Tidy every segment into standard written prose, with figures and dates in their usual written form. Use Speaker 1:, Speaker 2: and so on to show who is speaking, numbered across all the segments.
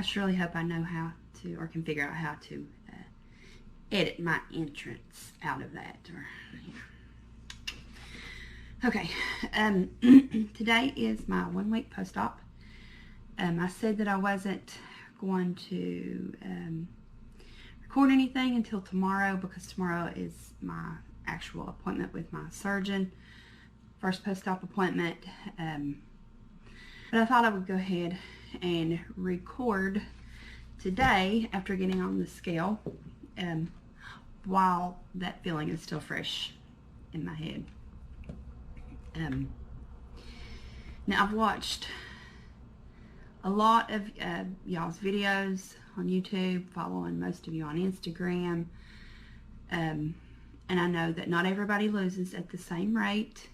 Speaker 1: I surely hope I know how to, or can figure out how to edit my entrance out of that. Or, yeah. Okay, today is my 1 week post-op. I said that I wasn't going to record anything until tomorrow because tomorrow is my actual appointment with my surgeon. First post-op appointment. But I thought I would go ahead and record today after getting on the scale while that feeling is still fresh in my head. Now I've watched a lot of y'all's videos on YouTube, following most of you on Instagram, and I know that not everybody loses at the same rate.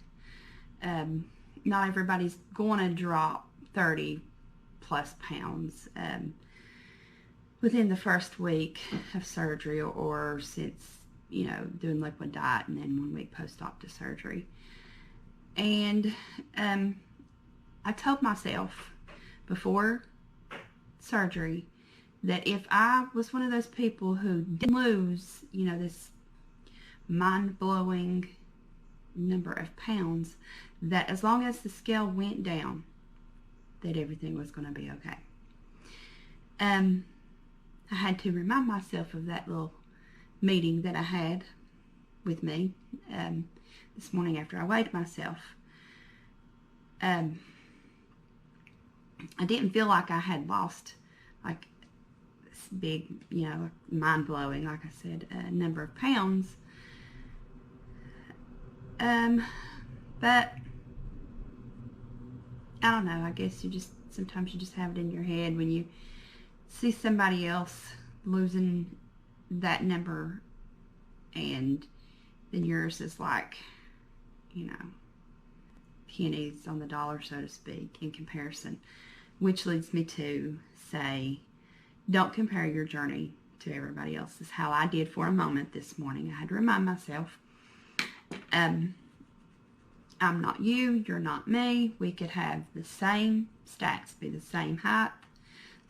Speaker 1: Not everybody's going to drop 30 plus pounds within the first week of surgery or since, doing liquid diet and then 1 week post-op to surgery. And I told myself before surgery that if I was one of those people who didn't lose, this mind-blowing number of pounds, that as long as the scale went down, that everything was going to be okay. I had to remind myself of that little meeting that I had with me this morning after I weighed myself. I didn't feel like I had lost like this big, mind-blowing, like I said, number of pounds. But I don't know, I guess sometimes you just have it in your head when you see somebody else losing that number and then yours is like, pennies on the dollar, so to speak, in comparison, which leads me to say, don't compare your journey to everybody else's. How I did for a moment this morning. I had to remind myself, I'm not you, you're not me. We could have the same stats, be the same height,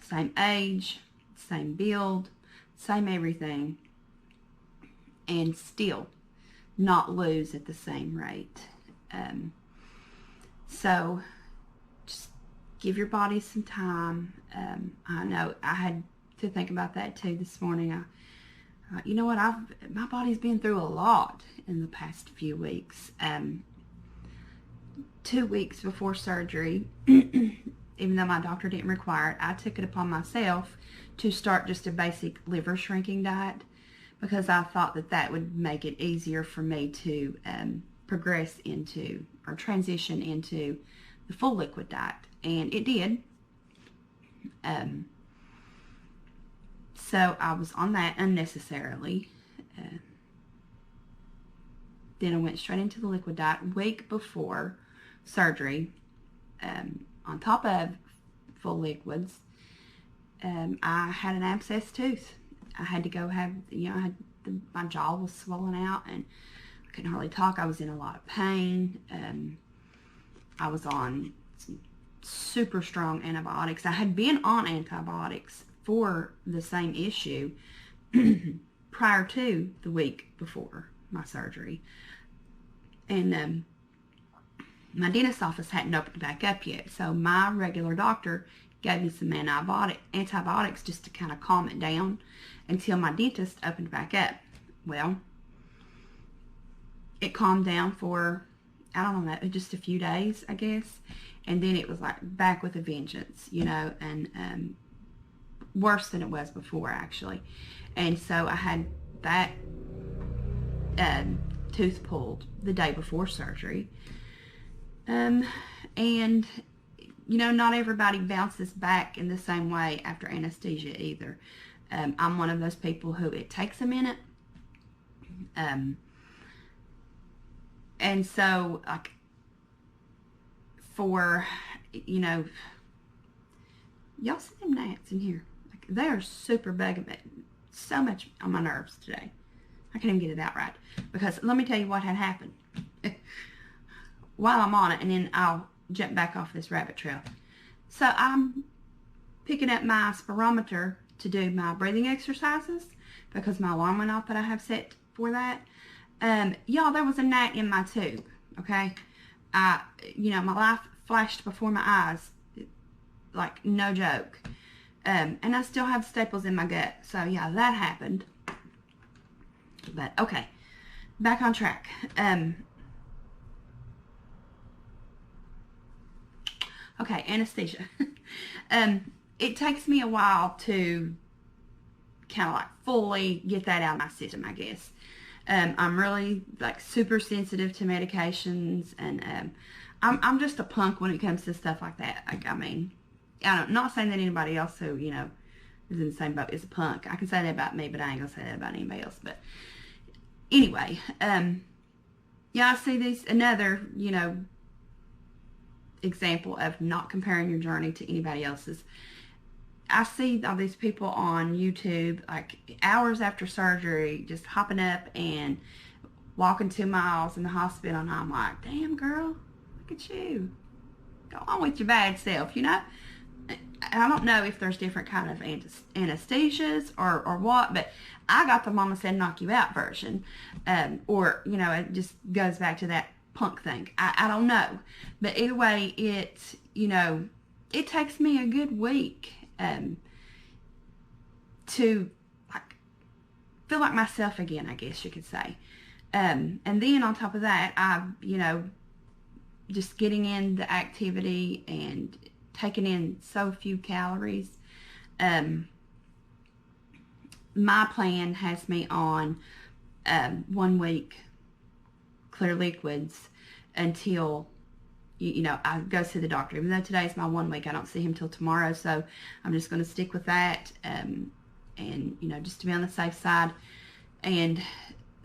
Speaker 1: same age, same build, same everything, and still not lose at the same rate. So just give your body some time. I know I had to think about that too this morning. You know what, my body's been through a lot in the past few weeks. 2 weeks before surgery, even though my doctor didn't require it, I took it upon myself to start just a basic liver shrinking diet because I thought that would make it easier for me to progress into or transition into the full liquid diet, and it did. So I was on that unnecessarily. Then I went straight into the liquid diet week before surgery. On top of full liquids, I had an abscessed tooth. I had to go have, my jaw was swollen out and I couldn't hardly talk. I was in a lot of pain. I was on some super strong antibiotics. I had been on antibiotics for the same issue prior to the week before my surgery. And my dentist's office hadn't opened back up yet, so my regular doctor gave me some antibiotics just to kind of calm it down until my dentist opened back up. Well, it calmed down for, I don't know, just a few days, I guess, and then it was like back with a vengeance, and worse than it was before, actually. And so I had that tooth pulled the day before surgery. And, not everybody bounces back in the same way after anesthesia either. I'm one of those people who it takes a minute. And so, like, for, y'all see them gnats in here. Like, they are super bugging me so much on my nerves today. I can't even get it out right. Because let me tell you what had happened. While I'm on it, and then I'll jump back off this rabbit trail. So I'm picking up my spirometer to do my breathing exercises because my alarm went off that I have set for that. Y'all, there was a gnat in my tube, okay? My life flashed before my eyes, like no joke. And I still have staples in my gut. So yeah, that happened. But okay, back on track. Okay, anesthesia. It takes me a while to kind of like fully get that out of my system, I guess. I'm really like super sensitive to medications, and I'm just a punk when it comes to stuff like that. Like, I mean, I'm not saying that anybody else who, is in the same boat is a punk. I can say that about me, but I ain't gonna say that about anybody else. But anyway, yeah, I see these, another, example of not comparing your journey to anybody else's. I see all these people on YouTube, like hours after surgery, just hopping up and walking 2 miles in the hospital, and I'm like, damn girl, look at you. Go on with your bad self, I don't know if there's different kind of anesthesias or what, but I got the mama said knock you out version. Or, it just goes back to that punk thing. I don't know. But either way, it takes me a good week to like feel like myself again, I guess you could say. And then on top of that, just getting in the activity and taking in so few calories. My plan has me on 1 week clear liquids until I go see the doctor. Even though today's my 1 week, I don't see him till tomorrow, so I'm just going to stick with that, and just to be on the safe side. And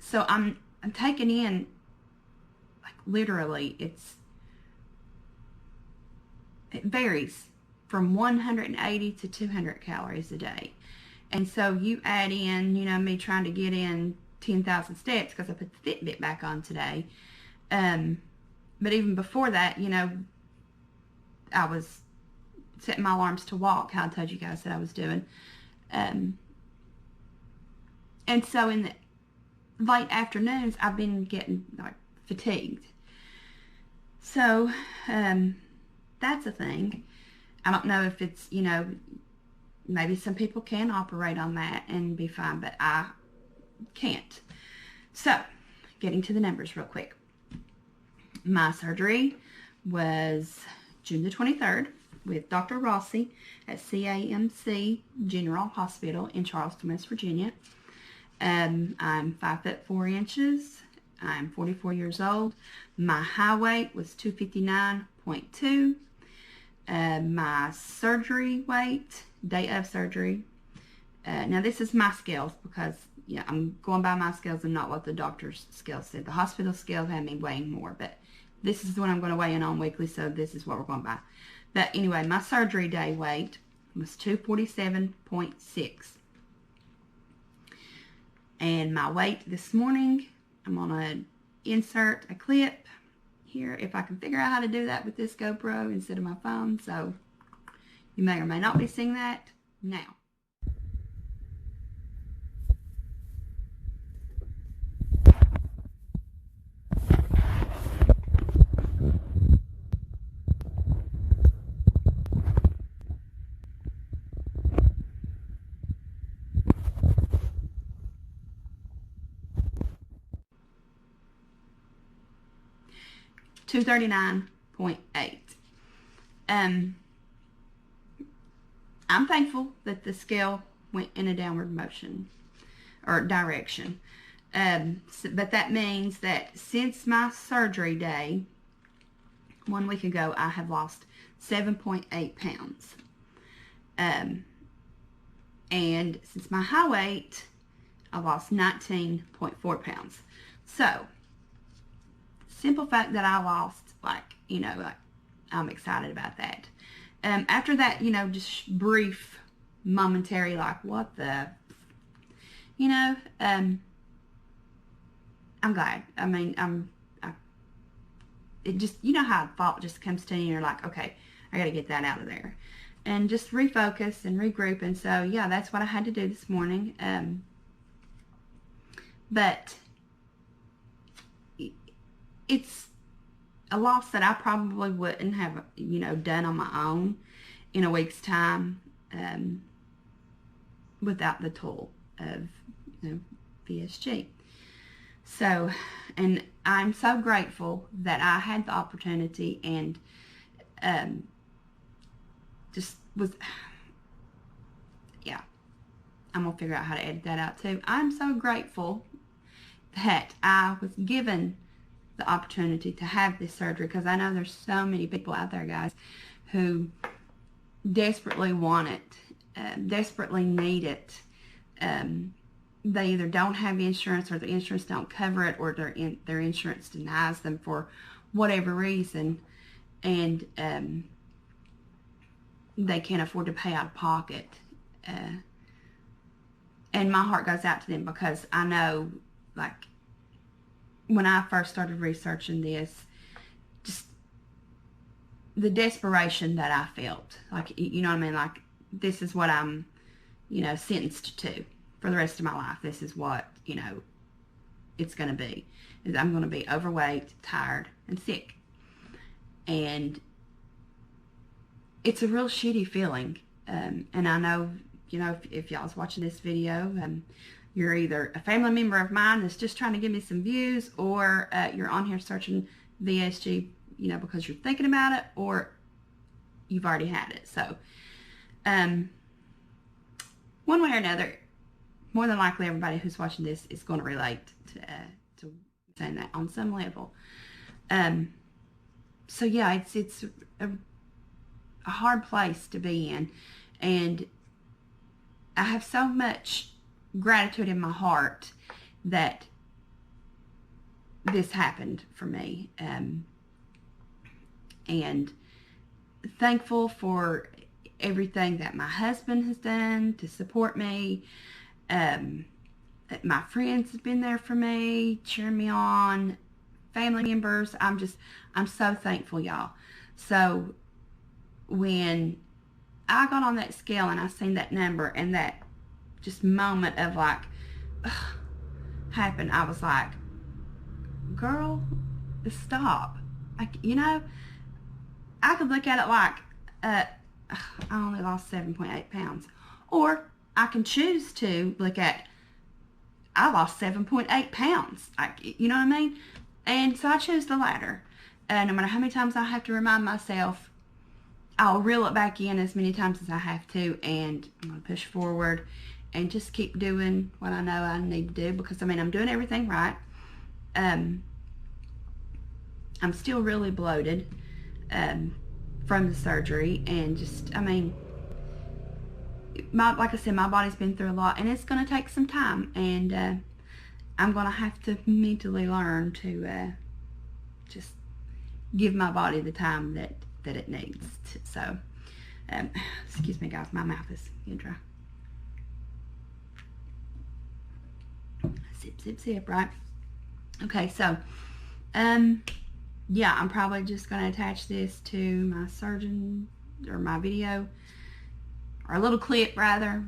Speaker 1: so I'm taking in, like, literally, it varies from 180 to 200 calories a day. And so you add in, me trying to get in 10,000 steps because I put the Fitbit back on today. But even before that, I was setting my alarms to walk, how I told you guys that I was doing. And so in the late afternoons, I've been getting like fatigued. So that's a thing. I don't know if it's, maybe some people can operate on that and be fine, but I can't. So, getting to the numbers real quick. My surgery was June the 23rd with Dr. Rossi at CAMC General Hospital in Charleston, West Virginia. I'm 5'4". I'm 44 years old. My high weight was 259.2. My surgery weight, day of surgery. Now this is my scales because I'm going by my scales and not what the doctor's scale said. The hospital scale had me weighing more, but this is what I'm going to weigh in on weekly, so this is what we're going by. But anyway, my surgery day weight was 247.6. And my weight this morning, I'm going to insert a clip here if I can figure out how to do that with this GoPro instead of my phone. So you may or may not be seeing that now. $239.8. I'm thankful that the scale went in a downward motion or direction. But that means that since my surgery day 1 week ago, I have lost 7.8 pounds. And since my high weight, I lost 19.4 pounds. So, simple fact that I lost, I'm excited about that. After that, just brief, momentary, what the, I'm glad. I mean, it just, how thought just comes to you and you're like, okay, I got to get that out of there. and just refocus and regroup. And so, yeah, that's what I had to do this morning. But it's a loss that I probably wouldn't have, done on my own in a week's time without the tool of, VSG. So, and I'm so grateful that I had the opportunity and just was, yeah, I'm going to figure out how to edit that out too. I'm so grateful that I was given the opportunity to have this surgery, because I know there's so many people out there, guys, who desperately want it, desperately need it. They either don't have insurance, or the insurance don't cover it, or their insurance denies them for whatever reason, and they can't afford to pay out of pocket. And my heart goes out to them, because I know, like, when I first started researching this, just the desperation that I felt, like, you know what I mean? Like, this is what I'm, sentenced to for the rest of my life. This is what, it's going to be. Is I'm going to be overweight, tired, and sick. And it's a real shitty feeling. And I know, if y'all's watching this video, you're either a family member of mine that's just trying to give me some views, or you're on here searching VSG, because you're thinking about it, or you've already had it. So, one way or another, more than likely everybody who's watching this is going to relate to saying that on some level. So yeah, it's a hard place to be in, and I have so much gratitude in my heart that this happened for me, and thankful for everything that my husband has done to support me. My friends have been there for me, cheering me on, family members. I'm so thankful, y'all. So when I got on that scale and I seen that number, and that just moment of like, happened, I was like, girl, stop. Like, I could look at it like, I only lost 7.8 pounds. Or I can choose to look at, I lost 7.8 pounds. Like, you know what I mean? And so I choose the latter. No matter how many times I have to remind myself, I'll reel it back in as many times as I have to, and I'm going to push forward and just keep doing what I know I need to do, because, I'm doing everything right. I'm still really bloated from the surgery, and just, like I said, my body's been through a lot, and it's going to take some time, and I'm going to have to mentally learn to just give my body the time that it needs. So, excuse me, guys, my mouth is getting dry. Sip, sip, sip, right? Okay, so, yeah, I'm probably just going to attach this to my surgeon, or my video, or a little clip, rather,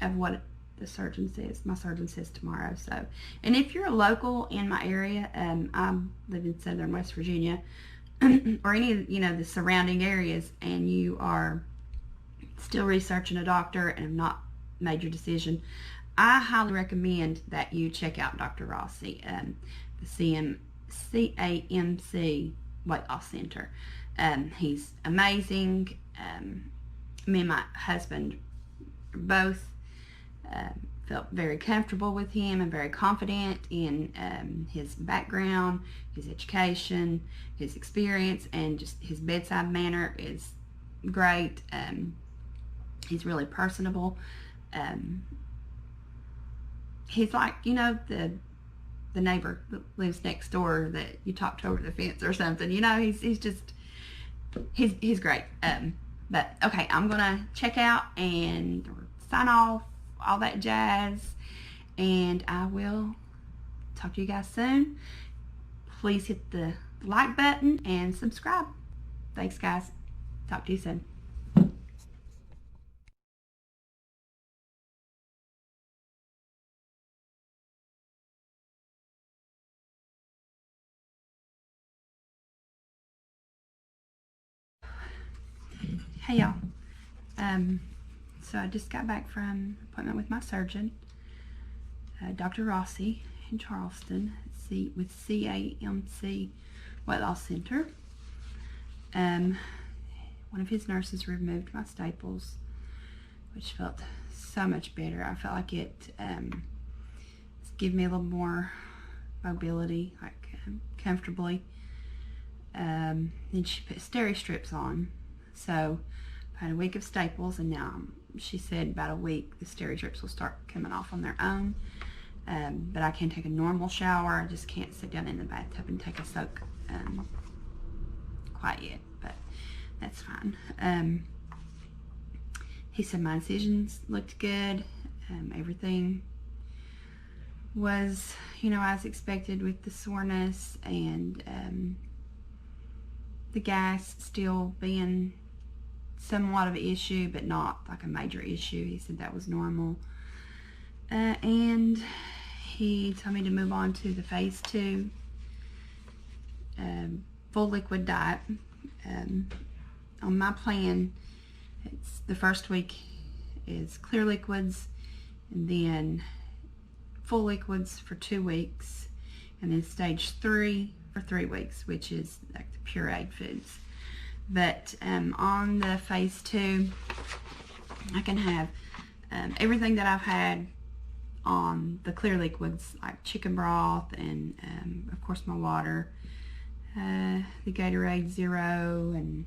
Speaker 1: of what the surgeon says. My surgeon says tomorrow. So, and if you're a local in my area, I live in southern West Virginia, or any of, the surrounding areas, and you are still researching a doctor and have not made your decision, I highly recommend that you check out Dr. Rossi, the CAMC Weight Loss Center. He's amazing. Me and my husband both felt very comfortable with him and very confident in his background, his education, his experience, and just his bedside manner is great. He's really personable. He's like, the neighbor that lives next door that you talk to over the fence or something. He's great. But okay, I'm gonna check out and sign off, all that jazz, and I will talk to you guys soon. Please hit the like button and subscribe. Thanks, guys. Talk to you soon. Hey y'all. So I just got back from an appointment with my surgeon, Dr. Rossi in Charleston, with CAMC Weight Loss Center. One of his nurses removed my staples, which felt so much better. I felt like it gave me a little more mobility, like comfortably. Then she put steri strips on. So I had a week of staples, and now she said about a week the steri strips will start coming off on their own. But I can take a normal shower. I just can't sit down in the bathtub and take a soak quite yet, but that's fine. He said my incisions looked good. Everything was, as expected with the soreness and the gas still being somewhat of an issue, but not like a major issue. He said that was normal. And he told me to move on to the phase 2 full liquid diet. On my plan, it's the first week is clear liquids, and then full liquids for 2 weeks, and then stage 3 for 3 weeks, which is like the pureed foods. But on the phase 2, I can have everything that I've had on the clear liquids, like chicken broth and of course my water, the Gatorade Zero, and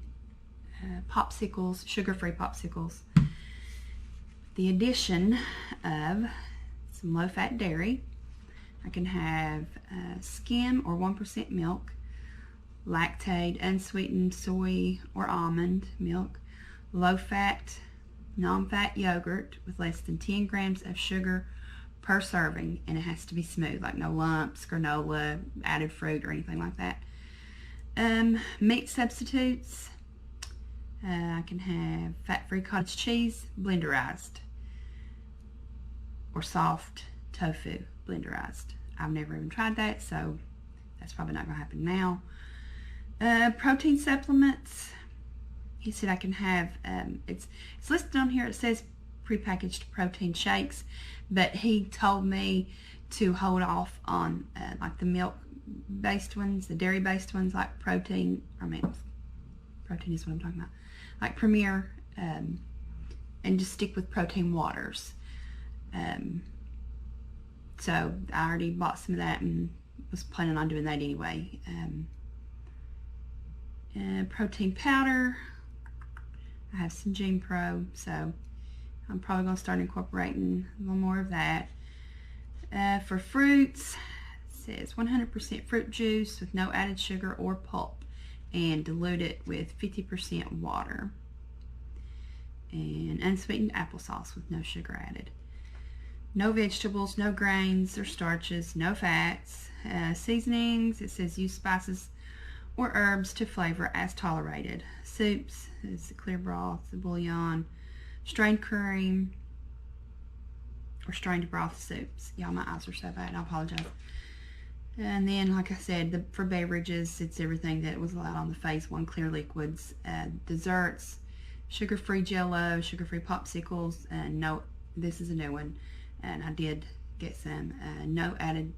Speaker 1: popsicles, sugar-free popsicles. The addition of some low-fat dairy. I can have skim or 1% milk, lactate, unsweetened soy or almond milk, low-fat, non-fat yogurt with less than 10 grams of sugar per serving, and it has to be smooth, like no lumps, granola, added fruit, or anything like that. Meat substitutes. I can have fat-free cottage cheese, blenderized, or soft tofu, blenderized. I've never even tried that, so that's probably not going to happen now. Protein supplements. He said I can have, it's listed on here, it says prepackaged protein shakes, but he told me to hold off on like the milk-based ones, the dairy-based ones, like protein is what I'm talking about, like Premier, and just stick with protein waters. So I already bought some of that and was planning on doing that anyway. Protein powder. I have some Gene Pro, so I'm probably going to start incorporating a little more of that. For fruits, it says 100% fruit juice with no added sugar or pulp, and dilute it with 50% water. And unsweetened applesauce with no sugar added. No vegetables, no grains or starches, no fats. Seasonings, it says use spices or herbs to flavor as tolerated. Soups is the clear broth, the bouillon, strained cream, or strained broth soups. Y'all, my eyes are so bad, I apologize. And then, like I said, for beverages, it's everything that was allowed on the phase 1 clear liquids. Desserts, sugar-free Jell-O, sugar-free popsicles, and no, this is a new one, and I did get some no added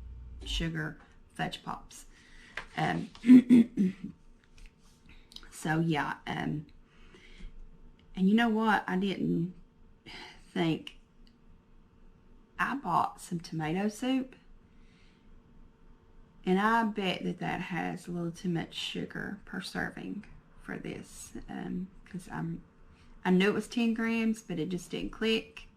Speaker 1: sugar fudge pops. So yeah, and you know what? I didn't think. I bought some tomato soup, and I bet that has a little too much sugar per serving for this, because I knew it was 10 grams, but it just didn't click.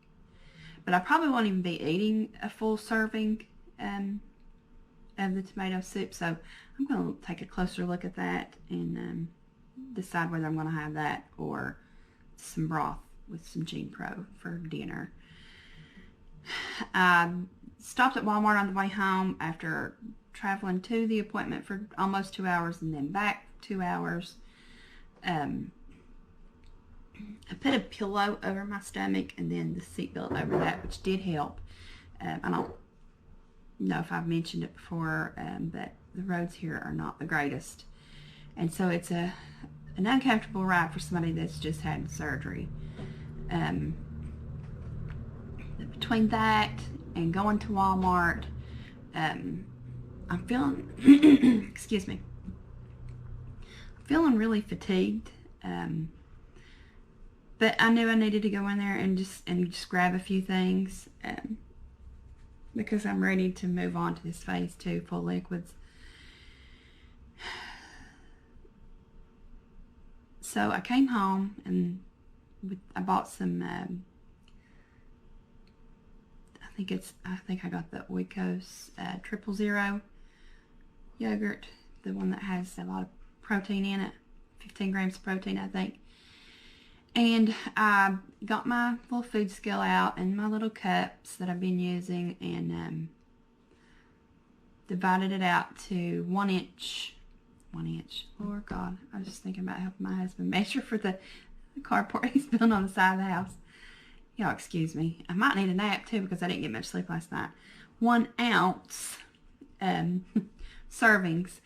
Speaker 1: But I probably won't even be eating a full serving of the tomato soup, so I'm going to take a closer look at that and decide whether I'm going to have that or some broth with some Gene Pro for dinner. I stopped at Walmart on the way home after traveling to the appointment for almost 2 hours and then back 2 hours. I put a pillow over my stomach and then the seatbelt over that, which did help. I don't know if I've mentioned it before, but the roads here are not the greatest. And so it's an uncomfortable ride for somebody that's just had surgery. Between that and going to Walmart, I'm feeling, excuse me, I'm feeling really fatigued. But I knew I needed to go in there and just grab a few things, because I'm ready to move on to this phase 2 full liquids. So I came home and I bought some, I think I got the Oikos 000 yogurt, the one that has a lot of protein in it, 15 grams of protein, I think. And I got my little food scale out and my little cups that I've been using, and divided it out to 1 inch. Lord God, I was just thinking about helping my husband measure for the carport he's building on the side of the house. Y'all excuse me. I might need a nap too because I didn't get much sleep last night. 1 ounce servings.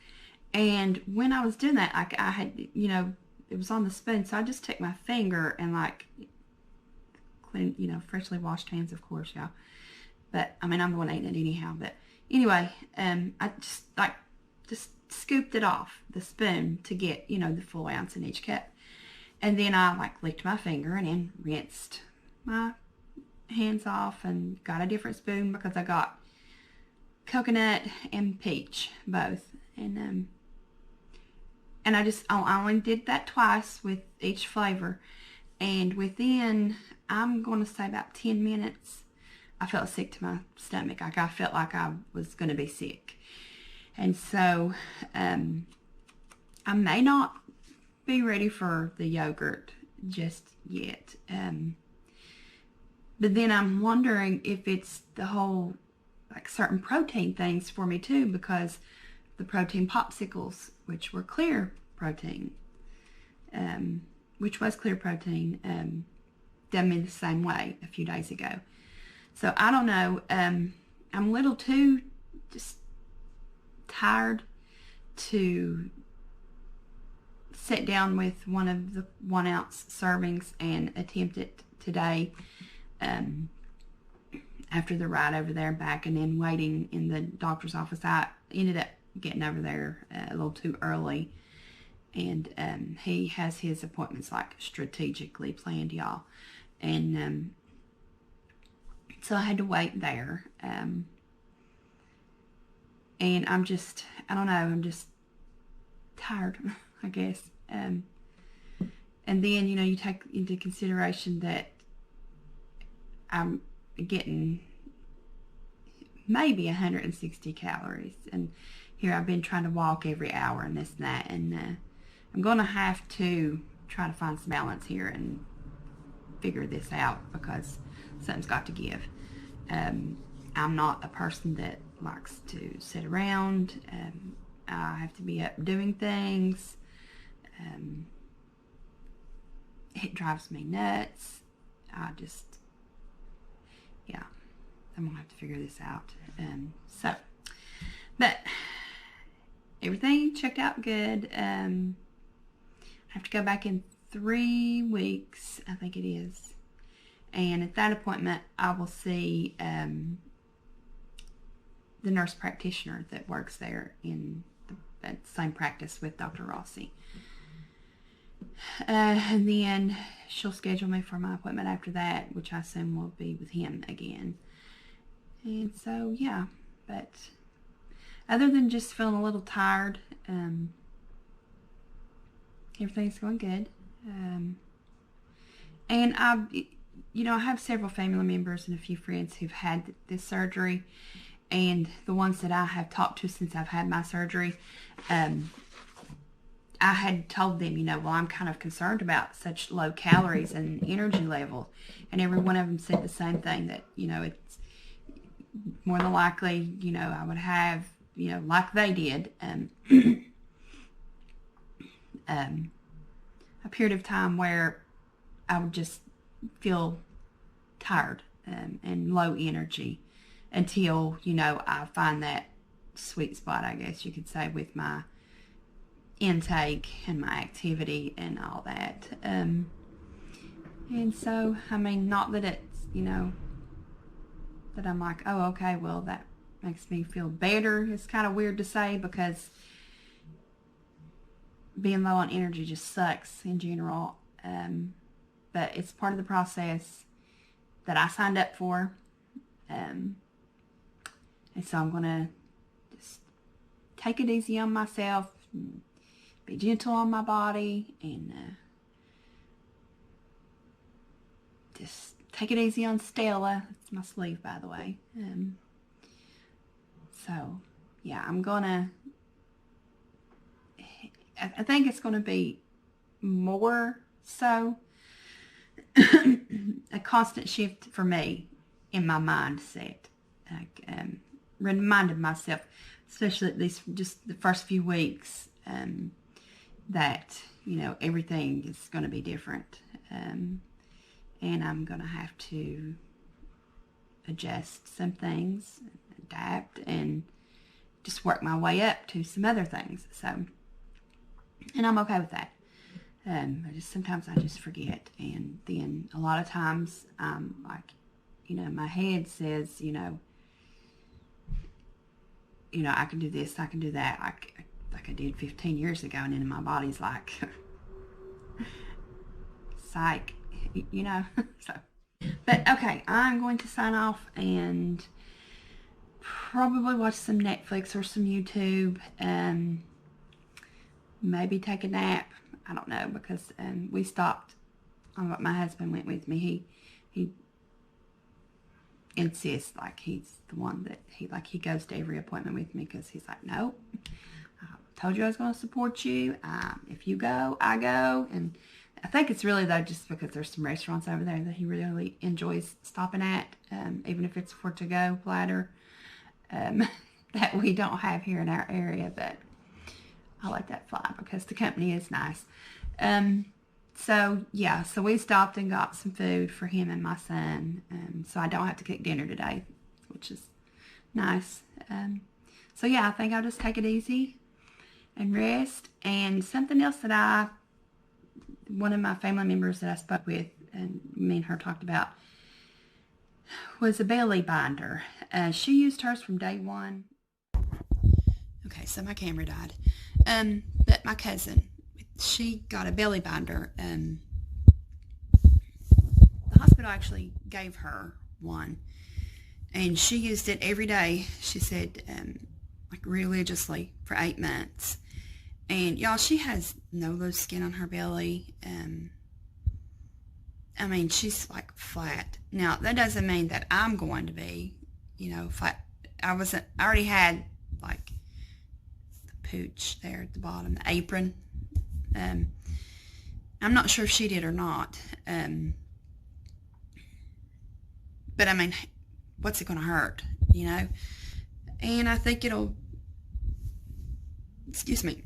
Speaker 1: And when I was doing that, I had, it was on the spoon, so I just took my finger and clean, freshly washed hands, of course, y'all. But I mean, I'm the one eating it anyhow. But anyway, I just scooped it off the spoon to get, the full ounce in each cup. And then I licked my finger and then rinsed my hands off and got a different spoon because I got coconut and peach both. And I only did that twice with each flavor. And within, I'm going to say about 10 minutes, I felt sick to my stomach. I felt like I was going to be sick. And so, I may not be ready for the yogurt just yet. But then I'm wondering if it's the whole, certain protein things for me too, because the protein popsicles, which were clear protein, done me the same way a few days ago. So I don't know. I'm a little too just tired to sit down with one of the 1 ounce servings and attempt it today, after the ride over there and back, and then waiting in the doctor's office. I ended up getting over there a little too early, and he has his appointments strategically planned, y'all, and so I had to wait there, and I'm just, I don't know, I'm just tired, I guess. And then, you take into consideration that I'm getting maybe 160 calories. And here I've been trying to walk every hour and this and that. And I'm going to have to try to find some balance here and figure this out because something's got to give. I'm not a person that likes to sit around. I have to be up doing things. It drives me nuts. Yeah, I'm gonna have to figure this out. But everything checked out good. I have to go back in 3 weeks, I think it is. And at that appointment, I will see the nurse practitioner that works there in the same practice with Dr. Rossi. And then she'll schedule me for my appointment after that, which I assume will be with him again. And so, yeah, but other than just feeling a little tired, everything's going good. And I have several family members and a few friends who've had this surgery, and the ones that I have talked to since I've had my surgery, I had told them, well, I'm kind of concerned about such low calories and energy level. And every one of them said the same thing, that, it's more than likely, I would have, like they did, a period of time where I would just feel tired and low energy until, you know, I find that sweet spot, I guess you could say, with my intake and my activity and all that. And so, I mean, not that it's, you know, that I'm like, oh, okay, well, that makes me feel better. It's kind of weird to say, because being low on energy just sucks in general. But it's part of the process that I signed up for. And so I'm going to just take it easy on myself, and be gentle on my body, and just take it easy on Stella. It's my sleeve, by the way. So, yeah, I'm going to, I think it's going to be more so a constant shift for me in my mindset. Like, reminded myself, especially at least just the first few weeks, that, you know, everything is going to be different. And I'm going to have to adjust some things, adapt, and just work my way up to some other things. So, and I'm okay with that. Sometimes I just forget, and then a lot of times, like, you know, my head says, you know, I can do this, I can do that, like I did 15 years ago, and then my body's like, psych, you know. So, but okay, I'm going to sign off and probably watch some Netflix or some YouTube, and maybe take a nap. I don't know, because we stopped on what my husband went with me. He insists, like, he's the one that he goes to every appointment with me, because he's like, no, I told you I was going to support you. If you go, I go. And I think it's really, though, just because there's some restaurants over there that he really enjoys stopping at, even if it's for to-go platter, that we don't have here in our area. But I let that fly because the company is nice. So, yeah, so we stopped and got some food for him and my son. So I don't have to cook dinner today, which is nice. So, yeah, I think I'll just take it easy and rest. And something else that one of my family members that I spoke with, and me and her talked about, was a belly binder. She used hers from day one. Okay, so my camera died. But my cousin, she got a belly binder. The hospital actually gave her one, and she used it every day, she said, like religiously for 8 months. And y'all, she has no loose skin on her belly. I mean, she's like flat. Now, that doesn't mean that I'm going to be, you know, flat. I already had like the pooch there at the bottom, the apron. I'm not sure if she did or not. But I mean, what's it going to hurt, you know? And I think it'll, excuse me,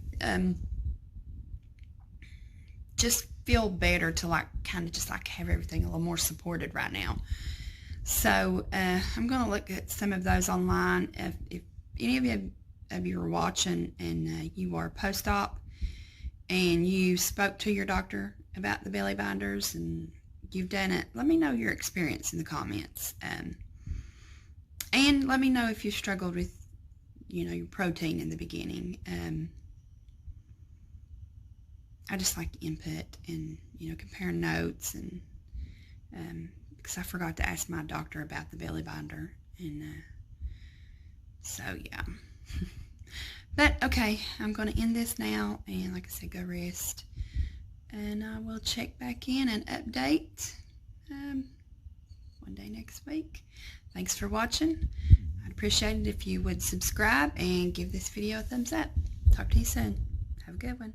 Speaker 1: just feel better to like kind of just like have everything a little more supported right now. So I'm going to look at some of those online. If any of you are watching and you are post-op and you spoke to your doctor about the belly binders and you've done it, let me know your experience in the comments. And let me know if you struggled with, you know, your protein in the beginning. I just like input and, you know, compare notes, and because I forgot to ask my doctor about the belly binder, and so yeah. But okay, I'm going to end this now, and like I said, go rest, and I will check back in and update one day next week. Thanks for watching. I'd appreciate it if you would subscribe and give this video a thumbs up. Talk to you soon. Have a good one.